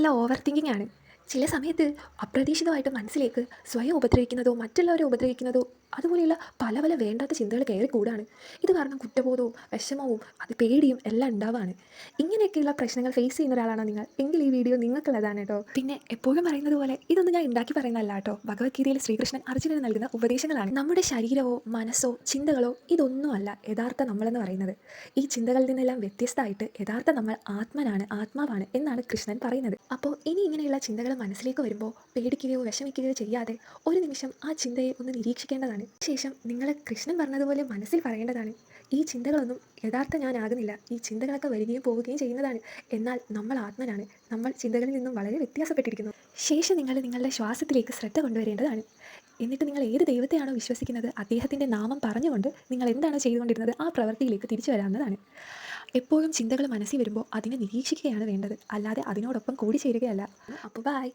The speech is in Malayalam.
നല്ല ഓവർ തിങ്കിങ് ആണ്. ചില സമയത്ത് അപ്രതീക്ഷിതമായിട്ട് മനസ്സിലേക്ക് സ്വയം ഉപദ്രവിക്കുന്നതോ മറ്റുള്ളവരെ ഉപദ്രവിക്കുന്നതോ അതുപോലെയുള്ള പല പല വേണ്ടാത്ത ചിന്തകൾ കയറിക്കൂടാണ്. ഇത് കാരണം കുറ്റബോധവും വിഷമവും അത് പേടിയും എല്ലാം ഉണ്ടാവാണ്. ഇങ്ങനെയൊക്കെയുള്ള പ്രശ്നങ്ങൾ ഫേസ് ചെയ്യുന്ന ഒരാളാണോ നിങ്ങൾ? എങ്കിൽ ഈ വീഡിയോ നിങ്ങൾക്കുള്ളതാണ് കേട്ടോ. പിന്നെ എപ്പോഴും പറയുന്നത് പോലെ ഇതൊന്നും ഞാൻ ഉണ്ടാക്കി പറയുന്നതല്ല കേട്ടോ. ഭഗവത്ഗീതയിൽ ശ്രീകൃഷ്ണൻ അർജുനന് നൽകുന്ന ഉപദേശങ്ങളാണ്. നമ്മുടെ ശരീരമോ മനസ്സോ ചിന്തകളോ ഇതൊന്നുമല്ല യഥാർത്ഥ നമ്മളെന്ന് പറയുന്നത്. ഈ ചിന്തകളിൽ നിന്നെല്ലാം വ്യത്യസ്തമായിട്ട് യഥാർത്ഥ നമ്മൾ ആത്മാവാണ് എന്നാണ് കൃഷ്ണൻ പറയുന്നത്. അപ്പോൾ ഇനി ഇങ്ങനെയുള്ള ചിന്തകൾ മനസ്സിലേക്ക് വരുമ്പോൾ പേടിക്കുകയോ വിഷമിക്കുകയോ ചെയ്യാതെ ഒരു നിമിഷം ആ ചിന്തയെ ഒന്ന് നിരീക്ഷിക്കേണ്ടതാണ്. ശേഷം നിങ്ങൾ കൃഷ്ണൻ പറഞ്ഞതുപോലെ മനസ്സിൽ പറയേണ്ടതാണ്, ഈ ചിന്തകളൊന്നും യഥാർത്ഥ ഞാനാകുന്നില്ല. ഈ ചിന്തകളൊക്കെ വരികയും പോവുകയും ചെയ്യുന്നതാണ്. എന്നാൽ നമ്മൾ ആത്മനാണ്. നമ്മൾ ചിന്തകളിൽ നിന്നും വളരെ വ്യത്യാസപ്പെട്ടിരിക്കുന്നു. ശേഷം നിങ്ങൾ നിങ്ങളുടെ ശ്വാസത്തിലേക്ക് ശ്രദ്ധ കൊണ്ടുവരേണ്ടതാണ്. എന്നിട്ട് നിങ്ങൾ ഏത് ദൈവത്തെയാണോ വിശ്വസിക്കുന്നത് അദ്ദേഹത്തിൻ്റെ നാമം പറഞ്ഞുകൊണ്ട് നിങ്ങൾ എന്താണോ ചെയ്തുകൊണ്ടിരുന്നത് ആ പ്രവൃത്തിയിലേക്ക് തിരിച്ചു വരാവുന്നതാണ്. എപ്പോഴും ചിന്തകൾ മനസ്സിൽ വരുമ്പോൾ അതിനെ നിരീക്ഷിക്കുകയാണ് വേണ്ടത്, അല്ലാതെ അതിനോടൊപ്പം കൂടി ചേരുകയല്ല. അപ്പോൾ ബൈ.